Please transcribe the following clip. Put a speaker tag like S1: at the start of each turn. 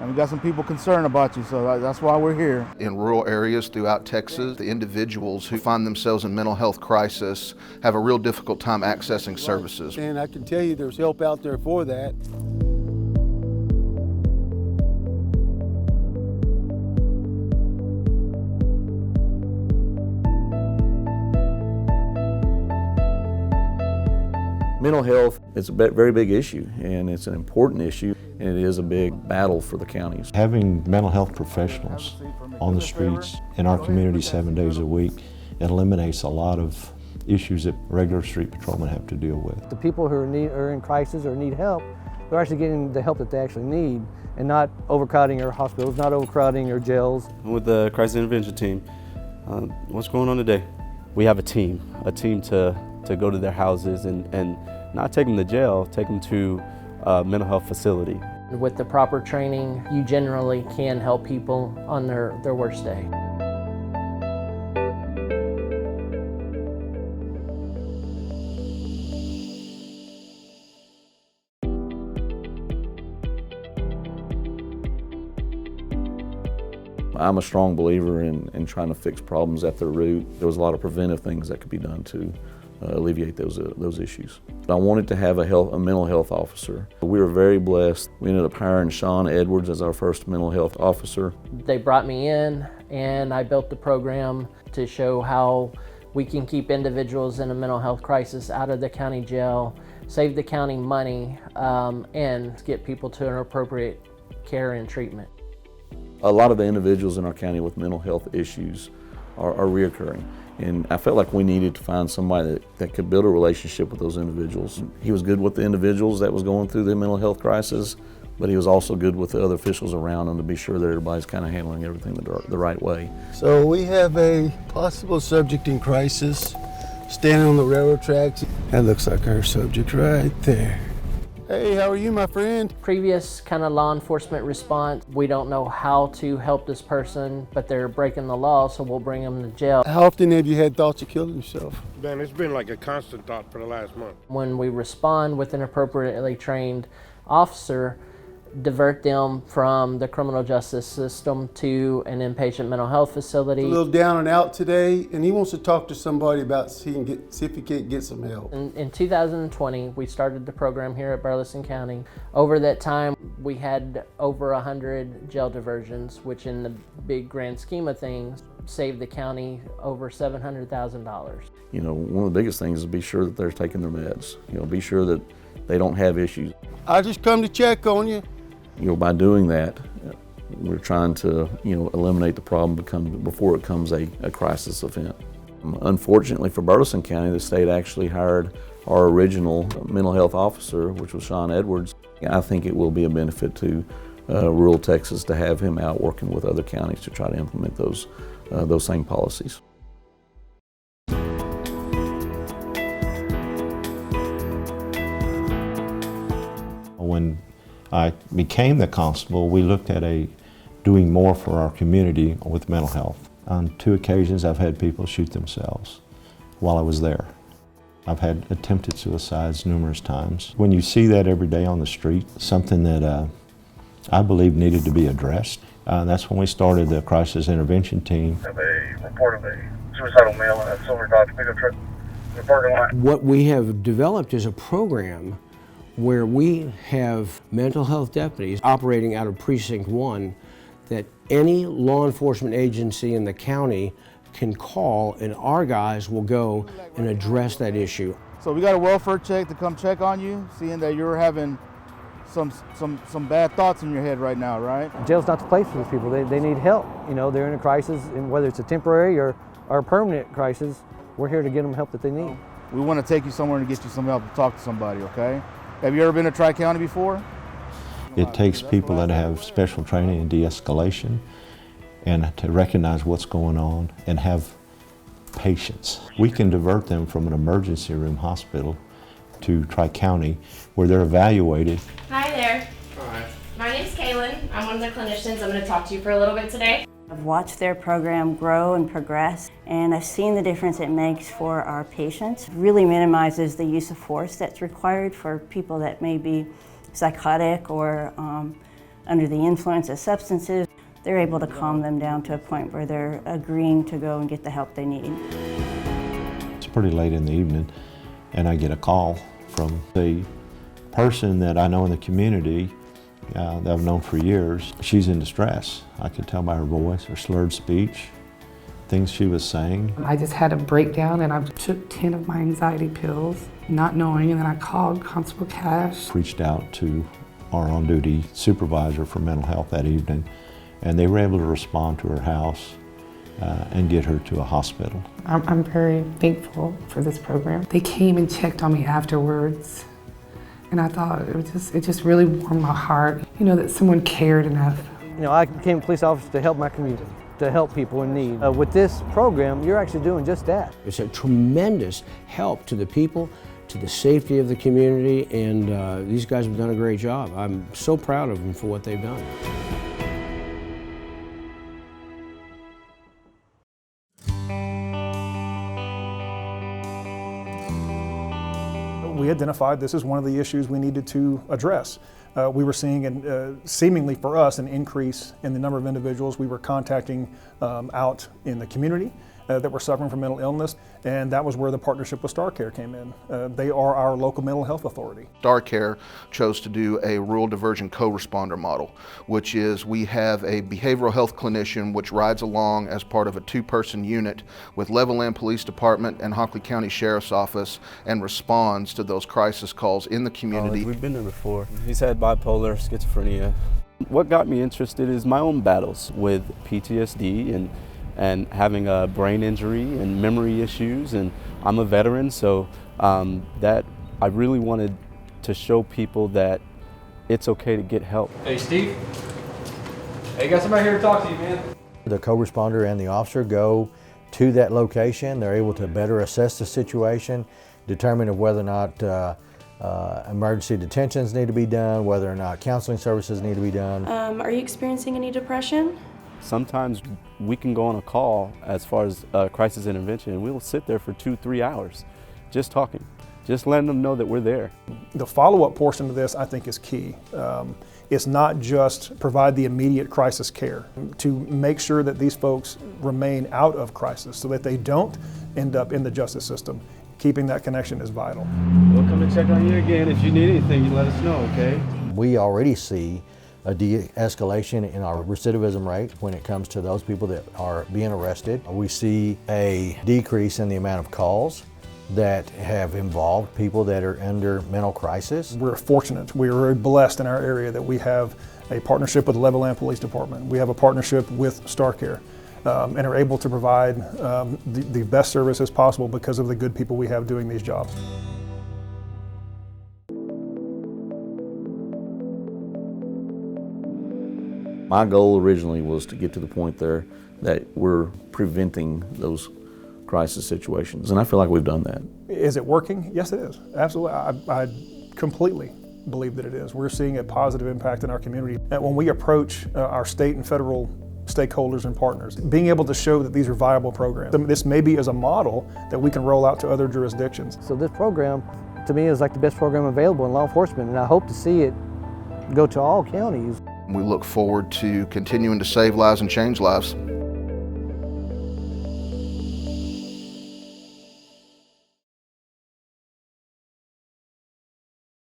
S1: And we got some people concerned about you, so that's why we're here.
S2: In rural areas throughout Texas, the individuals who find themselves in mental health crisis have a real difficult time accessing services.
S3: And I can tell you there's help out there for that.
S4: Mental health is a very big issue, and it's an important issue, and it is a big battle for the counties.
S5: Having mental health professionals on the streets in our community 7 days a week, it eliminates a lot of issues that regular street patrolmen have to deal with.
S6: The people who are in crisis or need help, they're actually getting the help that they actually need, and not overcrowding our hospitals, not overcrowding our jails.
S7: With the crisis intervention team, what's going on today? We have a team to go to their houses and not take them to jail, take them to a mental health facility.
S8: With the proper training, you generally can help people on their worst day.
S4: I'm a strong believer in trying to fix problems at their root. There was a lot of preventive things that could be done to alleviate those issues. I wanted to have a mental health officer. We were very blessed. We ended up hiring Sean Edwards as our first mental health officer.
S8: They brought me in and I built the program to show how we can keep individuals in a mental health crisis out of the county jail, save the county money, and get people to an appropriate care and treatment.
S4: A lot of the individuals in our county with mental health issues are reoccurring. And I felt like we needed to find somebody that could build a relationship with those individuals. He was good with the individuals that was going through the mental health crisis, but he was also good with the other officials around him to be sure that everybody's kind of handling everything the right way.
S3: So we have a possible subject in crisis standing on the railroad tracks. That looks like our subject right there. Hey, how are you, my friend?
S8: Previous kind of law enforcement response, we don't know how to help this person, but they're breaking the law, so we'll bring them to jail.
S3: How often have you had thoughts of killing yourself?
S9: Man, it's been like a constant thought for the last month.
S8: When we respond with an appropriately trained officer, divert them from the criminal justice system to an inpatient mental health facility.
S3: A little down and out today, and he wants to talk to somebody about see if he can't get some help.
S8: In 2020, we started the program here at Burleson County. Over that time, we had over 100 jail diversions, which in the big grand scheme of things, saved the county over $700,000.
S4: You know, one of the biggest things is be sure that they're taking their meds. You know, be sure that they don't have issues.
S3: I just come to check on you.
S4: You know, by doing that, we're trying to, eliminate the problem before it becomes a crisis event. Unfortunately for Burleson County, the state actually hired our original mental health officer, which was Sean Edwards. I think it will be a benefit to rural Texas to have him out working with other counties to try to implement those same policies.
S5: When I became the constable, we looked at doing more for our community with mental health. On 2 occasions, I've had people shoot themselves while I was there. I've had attempted suicides numerous times. When you see that every day on the street, something that I believe needed to be addressed, that's when we started the crisis intervention team.
S10: I have a report of a suicidal male in a silver Dodge pickup truck in the parking lot.
S11: What we have developed is a program where we have mental health deputies operating out of Precinct 1 that any law enforcement agency in the county can call, and our guys will go and address that issue.
S1: So we got a welfare check to come check on you, seeing that you're having some bad thoughts in your head right now, right?
S6: Jail's not the place for these people. They need help. You know, they're in a crisis, and whether it's a temporary or a permanent crisis, we're here to get them help that they need.
S1: We want to take you somewhere and get you some help to talk to somebody, okay? Have you ever been to Tri-County before?
S5: It takes people that have special training in de-escalation and to recognize what's going on and have patience. We can divert them from an emergency room hospital to Tri-County where they're evaluated.
S12: Hi there.
S9: Hi.
S12: My name's Kaylin. I'm one of the clinicians. I'm going to talk to you for a little bit today.
S13: I've watched their program grow and progress, and I've seen the difference it makes for our patients. It really minimizes the use of force that's required for people that may be psychotic or under the influence of substances, they're able to calm them down to a point where they're agreeing to go and get the help they need.
S5: It's pretty late in the evening, and I get a call from a person that I know in the community that I've known for years. She's in distress. I could tell by her voice, her slurred speech, things she was saying.
S14: I just had a breakdown and I took 10 of my anxiety pills, not knowing, and then I called Constable Cash.
S5: Reached out to our on-duty supervisor for mental health that evening, and they were able to respond to her house and get her to a hospital.
S14: I'm very thankful for this program. They came and checked on me afterwards, and I thought it just really warmed my heart, you know, that someone cared enough.
S6: You know, I became a police officer to help my community, to help people in need. With this program, you're actually doing just that.
S11: It's a tremendous help to the people, to the safety of the community, and these guys have done a great job. I'm so proud of them for what they've done.
S15: We identified this as one of the issues we needed to address. We were seeing, seemingly for us, an increase in the number of individuals we were contacting out in the community that were suffering from mental illness, and that was where the partnership with StarCare came in. They are our local mental health authority.
S2: StarCare chose to do a rural diversion co-responder model, which is we have a behavioral health clinician which rides along as part of a 2-person unit with Levelland Police Department and Hockley County Sheriff's Office and responds to those crisis calls in the community.
S7: We've been there before. He's had bipolar, schizophrenia. What got me interested is my own battles with PTSD and having a brain injury and memory issues, and I'm a veteran, so that I really wanted to show people that it's okay to get help.
S16: Hey Steve, hey, got somebody here to talk to you, man.
S17: The co-responder and the officer go to that location. They're able to better assess the situation, determine whether or not emergency detentions need to be done, whether or not counseling services need to be done.
S12: Are you experiencing any depression?
S7: Sometimes we can go on a call as far as crisis intervention, and we'll sit there for 2-3 hours just talking, just letting them know that we're there.
S15: The follow-up portion of this, I think, is key. It's not just provide the immediate crisis care, to make sure that these folks remain out of crisis so that they don't end up in the justice system. Keeping that connection is vital.
S16: We'll come and check on you again. If you need anything, you let us know, okay?
S17: We already see a de-escalation in our recidivism rate when it comes to those people that are being arrested. We see a decrease in the amount of calls that have involved people that are under mental crisis.
S15: We're fortunate, we are very blessed in our area that we have a partnership with the Levelland Police Department. We have a partnership with StarCare and are able to provide the best services possible because of the good people we have doing these jobs.
S4: My goal originally was to get to the point there that we're preventing those crisis situations, and I feel like we've done that.
S15: Is it working? Yes, it is. Absolutely. I completely believe that it is. We're seeing a positive impact in our community. And when we approach our state and federal stakeholders and partners, being able to show that these are viable programs. This maybe is a model that we can roll out to other jurisdictions.
S6: So this program, to me, is like the best program available in law enforcement, and I hope to see it go to all counties.
S2: We look forward to continuing to save lives and change lives.